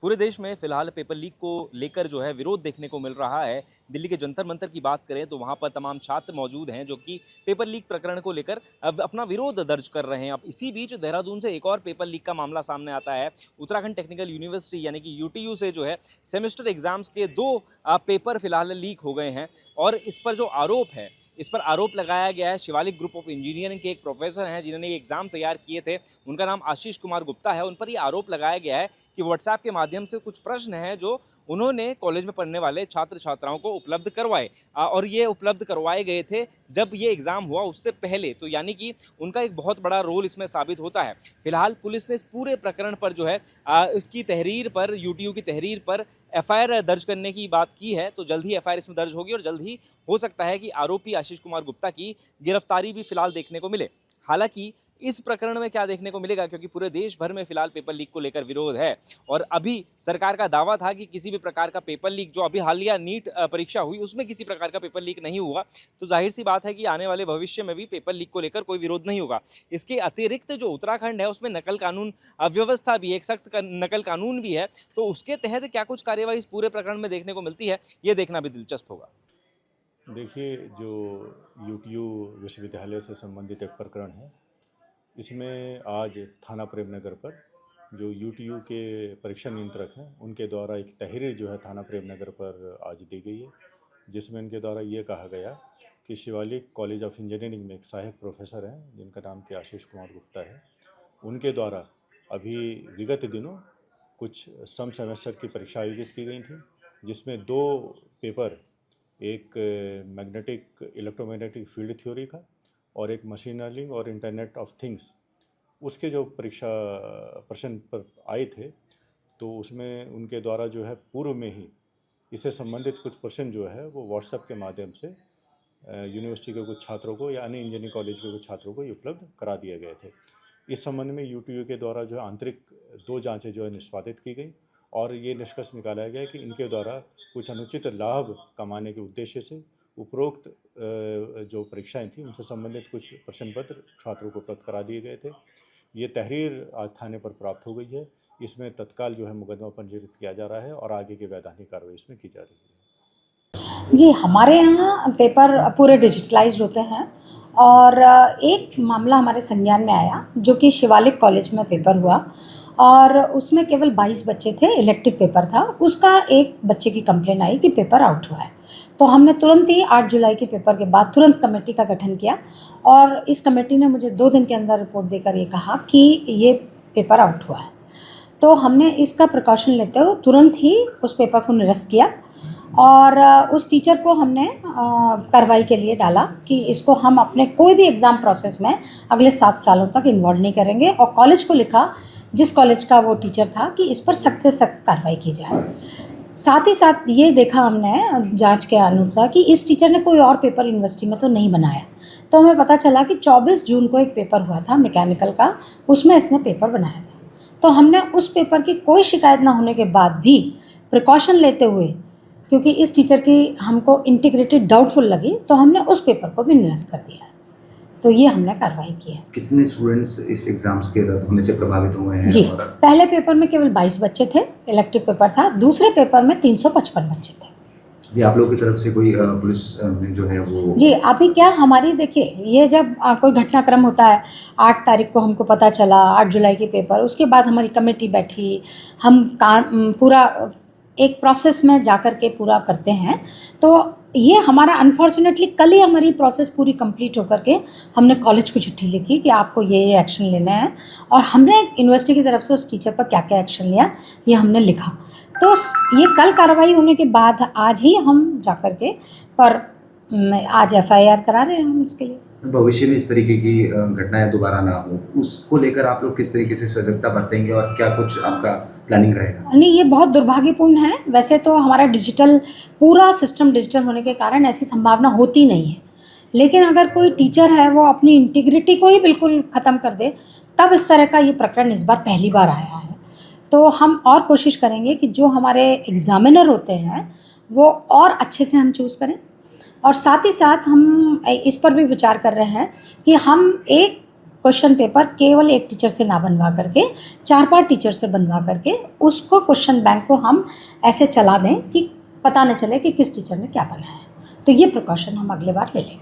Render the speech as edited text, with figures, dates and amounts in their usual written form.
पूरे देश में फिलहाल पेपर लीक को लेकर जो है विरोध देखने को मिल रहा है। दिल्ली के जंतर मंतर की बात करें तो वहां पर तमाम छात्र मौजूद हैं जो कि पेपर लीक प्रकरण को लेकर अब अपना विरोध दर्ज कर रहे हैं। अब इसी बीच देहरादून से एक और पेपर लीक का मामला सामने आता है। उत्तराखंड टेक्निकल यूनिवर्सिटी यानी कि यूटीयू से जो है सेमेस्टर एग्जाम्स के 2 पेपर फिलहाल लीक हो गए हैं। और इस पर जो आरोप है, इस पर आरोप लगाया गया है शिवालिक ग्रुप ऑफ इंजीनियरिंग के एक प्रोफेसर हैं जिन्होंने ये एग्ज़ाम तैयार किए थे। उनका नाम आशीष कुमार गुप्ता है। उन पर ये आरोप लगाया गया है कि व्हाट्सएप के माध्यम से कुछ प्रश्न हैं जो उन्होंने कॉलेज में पढ़ने वाले छात्र छात्राओं को उपलब्ध करवाए और ये उपलब्ध करवाए गए थे जब ये एग्ज़ाम हुआ उससे पहले। तो यानी कि उनका एक बहुत बड़ा रोल इसमें साबित होता है। फिलहाल पुलिस ने इस पूरे प्रकरण पर जो है इसकी तहरीर पर, यूटीयू की तहरीर पर एफआईआर दर्ज करने की बात की है। तो जल्द ही एफआईआर इसमें दर्ज होगी और जल्द ही हो सकता है कि आरोपी आशीष कुमार गुप्ता की गिरफ्तारी भी फिलहाल देखने को मिले। हालांकि इस प्रकरण में क्या देखने को मिलेगा, क्योंकि पूरे देश भर में फिलहाल पेपर लीक को लेकर विरोध है और अभी सरकार का दावा था कि किसी भी प्रकार का पेपर लीक, जो अभी हालिया नीट परीक्षा हुई उसमें किसी प्रकार का पेपर लीक नहीं हुआ। तो जाहिर सी बात है कि आने वाले भविष्य में भी पेपर लीक को लेकर कोई विरोध नहीं होगा। इसके अतिरिक्त जो उत्तराखंड है उसमें नकल कानून व्यवस्था भी, एक सख्त नकल कानून भी है। तो उसके तहत क्या कुछ कार्यवाही इस पूरे प्रकरण में देखने को मिलती है, ये देखना भी दिलचस्प होगा। देखिए, जो यूटीयू विश्वविद्यालय से संबंधित एक प्रकरण है, इसमें आज थाना प्रेमनगर पर जो यूटीयू के परीक्षा नियंत्रक हैं उनके द्वारा एक तहरीर जो है थाना प्रेमनगर पर आज दी गई है, जिसमें इनके द्वारा ये कहा गया कि शिवालिक कॉलेज ऑफ इंजीनियरिंग में एक सहायक प्रोफेसर हैं जिनका नाम कि आशीष कुमार गुप्ता है। उनके द्वारा अभी विगत दिनों कुछ सम सेमेस्टर की परीक्षा आयोजित की गई थी, जिसमें 2 पेपर, एक मैग्नेटिक इलेक्ट्रोमैग्नेटिक फील्ड थ्योरी का और एक मशीन लर्निंग और इंटरनेट ऑफ थिंग्स, उसके जो परीक्षा प्रश्न पर आए थे, तो उसमें उनके द्वारा जो है पूर्व में ही इससे संबंधित कुछ प्रश्न जो है वो व्हाट्सएप के माध्यम से यूनिवर्सिटी के कुछ छात्रों को या अन्य इंजीनियरिंग कॉलेज के कुछ छात्रों को ये उपलब्ध करा दिए गए थे। इस संबंध में यूटीयू के द्वारा जो है आंतरिक 2 जांचें जो है निष्पादित की गई और ये निष्कर्ष निकाला गया कि इनके द्वारा कुछ अनुचित लाभ कमाने के उद्देश्य से उपरोक्त जो परीक्षाएं थी उनसे संबंधित कुछ प्रश्न पत्र छात्रों को उपलब्ध करा दिए गए थे। ये तहरीर आज थाने पर प्राप्त हो गई है। इसमें तत्काल जो है मुकदमा पंजीकृत किया जा रहा है और आगे की वैधानिक कार्रवाई इसमें की जा रही है। जी, हमारे यहाँ पेपर पूरे डिजिटलाइज्ड होते हैं और एक मामला हमारे संज्ञान में आया जो कि शिवालिक कॉलेज में पेपर हुआ और उसमें केवल 22 बच्चे थे, इलेक्टिव पेपर था। उसका एक बच्चे की कंप्लेन आई कि पेपर आउट हुआ है। तो हमने तुरंत ही 8 जुलाई के पेपर के बाद तुरंत कमेटी का गठन किया और इस कमेटी ने मुझे 2 दिन के अंदर रिपोर्ट देकर ये कहा कि ये पेपर आउट हुआ है। तो हमने इसका प्रिकॉशन लेते हुए तुरंत ही उस पेपर को निरस्त किया और उस टीचर को हमने कार्रवाई के लिए डाला कि इसको हम अपने कोई भी एग्ज़ाम प्रोसेस में अगले 7 सालों तक इन्वॉल्व नहीं करेंगे और कॉलेज को लिखा, जिस कॉलेज का वो टीचर था, कि इस पर सख्त से सख्त कार्रवाई की जाए। साथ ही साथ ये देखा हमने जांच के अनुसार कि इस टीचर ने कोई और पेपर यूनिवर्सिटी में तो नहीं बनाया। तो हमें पता चला कि 24 जून को एक पेपर हुआ था मैकेनिकल का, उसमें इसने पेपर बनाया था। तो हमने उस पेपर की कोई शिकायत ना होने के बाद भी प्रिकॉशन लेते हुए, क्योंकि इस टीचर की हमको इंटीग्रिटी डाउटफुल लगी, तो हमने उस पेपर को भी निरस्त कर दिया। तो ये हमने कार्रवाई की है। कितने स्टूडेंट्स इस एग्जाम्स के रद्द होने से प्रभावित हुए हैं? जी, पहले पेपर में केवल 22 बच्चे थे, इलेक्टिव पेपर था। दूसरे पेपर में 355 बच्चे थे। ये आप लोगों की तरफ से कोई पुलिस में जो है वो? जी, अभी क्या हमारी, देखिए, ये जब कोई घटनाक्रम होता है, 8 तारीख को हमको पता चला, 8 जुलाई के पेपर, उसके बाद हमारी कमेटी बैठी, हम पूरा एक प्रोसेस में जाकर के पूरा करते हैं। तो ये हमारा अनफॉर्चुनेटली कल ही हमारी प्रोसेस पूरी कंप्लीट होकर के हमने कॉलेज को चिट्ठी लिखी कि आपको ये एक्शन लेना है और हमने यूनिवर्सिटी की तरफ से उस टीचर पर क्या क्या एक्शन लिया ये हमने लिखा। तो ये कल कार्रवाई होने के बाद आज ही हम जाकर के आज एफआईआर करा रहे हैं हम इसके लिए। भविष्य में इस तरीके की घटनाएं दोबारा ना हो, उसको लेकर आप लोग किस तरीके से सजगता बरतेंगे और क्या कुछ आपका प्लानिंग रहेगा? नहीं, ये बहुत दुर्भाग्यपूर्ण है। वैसे तो हमारा पूरा सिस्टम डिजिटल होने के कारण ऐसी संभावना होती नहीं है, लेकिन अगर कोई टीचर है वो अपनी इंटीग्रिटी को ही बिल्कुल ख़त्म कर दे, तब इस तरह का ये प्रकरण इस बार पहली बार आया है। तो हम और कोशिश करेंगे कि जो हमारे एग्ज़ामिनर होते हैं वो और अच्छे से हम चूज़ करें और साथ ही साथ हम इस पर भी विचार कर रहे हैं कि हम एक क्वेश्चन पेपर केवल एक टीचर से ना बनवा करके 4-5 टीचर से बनवा करके उसको क्वेश्चन बैंक को हम ऐसे चला दें कि पता न चले कि किस टीचर ने क्या बनाया है। तो ये प्रिकॉशन हम अगले बार ले लेंगे।